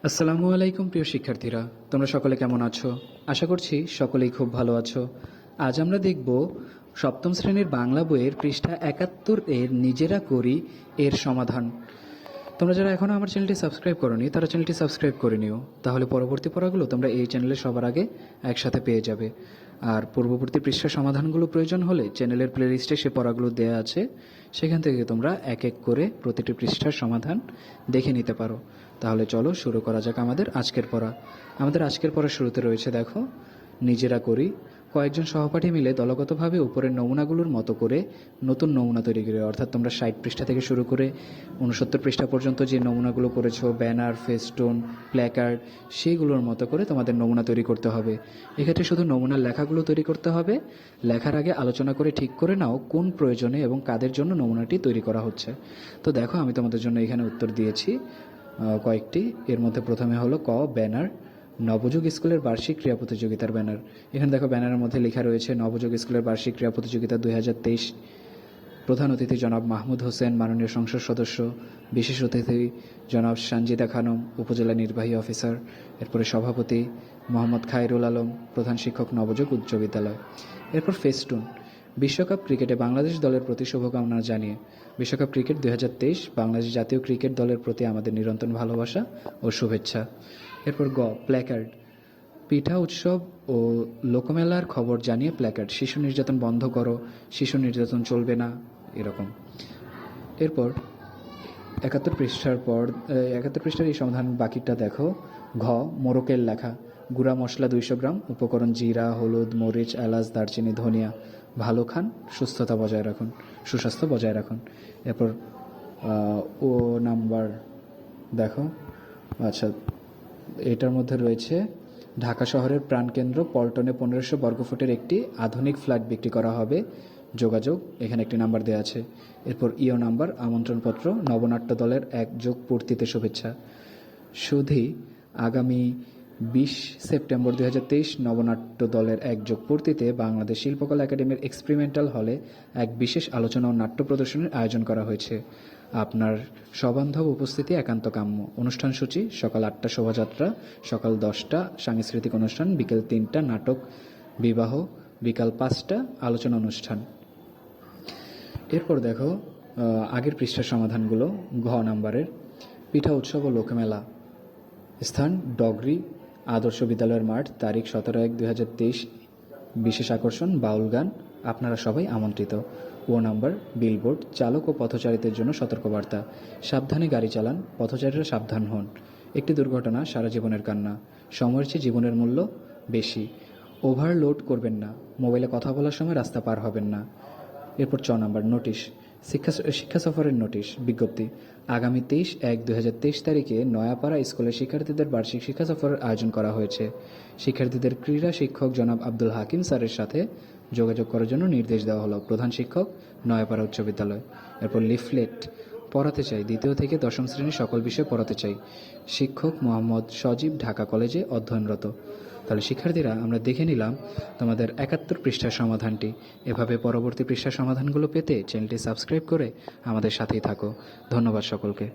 আসসালামু আলাইকুম প্রিয় শিক্ষার্থীরা, তোমরা সকলে কেমন আছো? আশা করছি সকলেই খুব ভালো আছো। আজ আমরা দেখব সপ্তম শ্রেণীর বাংলা বইয়ের পৃষ্ঠা ৭১ এর নিজেরা করি এর সমাধান। তোমরা যারা এখনও আমার চ্যানেলটি সাবস্ক্রাইব করোনি তারা চ্যানেলটি সাবস্ক্রাইব করে নিও, তাহলে পরবর্তী পড়াগুলো তোমরা এই চ্যানেলে সবার আগে একসাথে পেয়ে যাবে। আর পূর্ববর্তী পৃষ্ঠা সমাধানগুলো প্রয়োজন হলে চ্যানেলের প্লেলিস্টে সে পড়াগুলো দেওয়া আছে, সেখান থেকে তোমরা এক এক করে প্রতিটি পৃষ্ঠার সমাধান দেখে নিতে পারো। তাহলে চলো শুরু করা যাক আমাদের আজকের পড়া। আমাদের আজকের পড়ার শুরুতে রয়েছে দেখো নিজেরা করি। কয়েকজন সহপাঠী মিলে দলগতভাবে উপরের নমুনাগুলোর মতো করে নতুন নমুনা তৈরি করে, অর্থাৎ তোমরা ৬০ পৃষ্ঠা থেকে শুরু করে ৬৯ পৃষ্ঠা পর্যন্ত যে নমুনাগুলো করেছো, ব্যানার, ফেস্টুন, প্ল্যাকার্ড, সেইগুলোর মতো করে তোমাদের নমুনা তৈরি করতে হবে। এক্ষেত্রে শুধু নমুনার লেখাগুলো তৈরি করতে হবে। লেখার আগে আলোচনা করে ঠিক করে নাও কোন প্রয়োজনে এবং কাদের জন্য নমুনাটি তৈরি করা হচ্ছে। তো দেখো আমি তোমাদের জন্য এখানে উত্তর দিয়েছি কয়েকটি। এর মধ্যে প্রথমে হলো ক, ব্যানার, নবযুগ স্কুলের বার্ষিক ক্রীড়া প্রতিযোগিতার ব্যানার। এখানে দেখো ব্যানারের মধ্যে লেখা রয়েছে নবযুগ স্কুলের বার্ষিক ক্রীড়া প্রতিযোগিতা ২০২৩। প্রধান অতিথি জনাব মাহমুদ হোসেন, মাননীয় সংসদ সদস্য। বিশেষ অতিথি জনাব সানজিদা খানম, উপজেলা নির্বাহী অফিসার। এরপরে সভাপতি মোহাম্মদ খায়রুল আলম, প্রধান শিক্ষক, নবযুগ উচ্চ বিদ্যালয়। এরপর ফেস্টুন, বিশ্বকাপ ক্রিকেটে বাংলাদেশ দলের প্রতি শুভকামনা জানিয়ে। বিশ্বকাপ ক্রিকেট ২০২৩, বাংলাদেশ জাতীয় ক্রিকেট দলের প্রতি আমাদের নিরন্তর ভালোবাসা ও শুভেচ্ছা। এরপর গ, প্ল্যাকার্ড, পিঠা উৎসব ও লোকমেলার খবর জানিয়ে প্ল্যাকার্ড। শিশু নির্যাতন বন্ধ করো, শিশু নির্যাতন চলবে না, এরকম। এরপর ৭১ পৃষ্ঠার এই সমাধান বাকিটা দেখো। ঘ, মোরকের লেখা, গুঁড়া মশলা ২০০ গ্রাম, উপকরণ জিরা, হলুদ, মরিচ, এলাচ, দারচিনি, ধনিয়া। ভালো খান, সুস্থতা বজায় রাখুন, সুস্বাস্থ্য বজায় রাখুন। এরপর ও নাম্বার দেখো, আচ্ছা, এটার মধ্যে রয়েছে ঢাকা শহরের প্রাণকেন্দ্র পল্টনে ১৫০০ বর্গফুটের একটি আধুনিক ফ্ল্যাট বিক্রি করা হবে, যোগাযোগ। এখানে একটি নাম্বার দেওয়া আছে। এরপর ইও নাম্বার, আমন্ত্রণপত্র, নবনাট্য দলের ১ পূর্তিতে শুভেচ্ছা। সুধী, আগামী ২০ সেপ্টেম্বর ২০২৩ নবনাট্য দলের ১ পূর্তিতে বাংলাদেশ শিল্পকলা একাডেমির এক্সপেরিমেন্টাল হলে এক বিশেষ আলোচনা ও নাট্য প্রদর্শনীর আয়োজন করা হয়েছে। আপনার সবান্ধব উপস্থিতি একান্ত কাম্য। অনুষ্ঠান সূচি: সকাল ৮টা শোভাযাত্রা, সকাল ১০টা সাংস্কৃতিক অনুষ্ঠান, বিকেল ৩টা নাটক বিবাহ, বিকাল ৫টা আলোচনা অনুষ্ঠান। এরপর দেখো আগের পৃষ্ঠার সমাধানগুলো। ঘ নাম্বারের পিঠা উৎসব ও লোকমেলা, স্থান ডগরি আদর্শ বিদ্যালয়ের মাঠ, তারিখ ১৭/১/২০২৩। বিশেষ আকর্ষণ বাউল গান, আপনারা সবাই আমন্ত্রিত। ও নাম্বার বিলবোর্ড, চালক ও পথচারীদের জন্য সতর্কবার্তা, সাবধানে গাড়ি চালান, পথচারীরা সাবধান হন। একটি দুর্ঘটনা সারা জীবনের কান্না, সময়ের চেয়ে জীবনের মূল্য বেশি। ওভারলোড করবেন না, মোবাইলে কথা বলার সময় রাস্তা পার হবেন না। এরপর চ নাম্বার নোটিশ, শিক্ষা সফরের নোটিশ বিজ্ঞপ্তি। আগামী ২৩/১/২০২৩ তারিখে নয়াপাড়া স্কুলের শিক্ষার্থীদের বার্ষিক শিক্ষা সফরের আয়োজন করা হয়েছে। শিক্ষার্থীদের ক্রীড়া শিক্ষক জনাব আব্দুল হাকিম স্যারের সাথে যোগাযোগ করার জন্য নির্দেশ দেওয়া হলো, প্রধান শিক্ষক, নয়াপাড়া উচ্চ বিদ্যালয়। এরপর লিফলেট, পড়াতে চাই, ২য় থেকে ১০ম শ্রেণীর সকল বিষয়ে পড়াতে চাই, শিক্ষক মোহাম্মদ সজীব, ঢাকা কলেজে অধ্যয়নরত। তাহলে শিক্ষার্থীরা, আমরা দেখে নিলাম তোমাদের ৭১ পৃষ্ঠার সমাধানটি। এভাবে পরবর্তী পৃষ্ঠার সমাধানগুলো পেতে চ্যানেলটি সাবস্ক্রাইব করে আমাদের সাথেই থাকো। ধন্যবাদ সকলকে।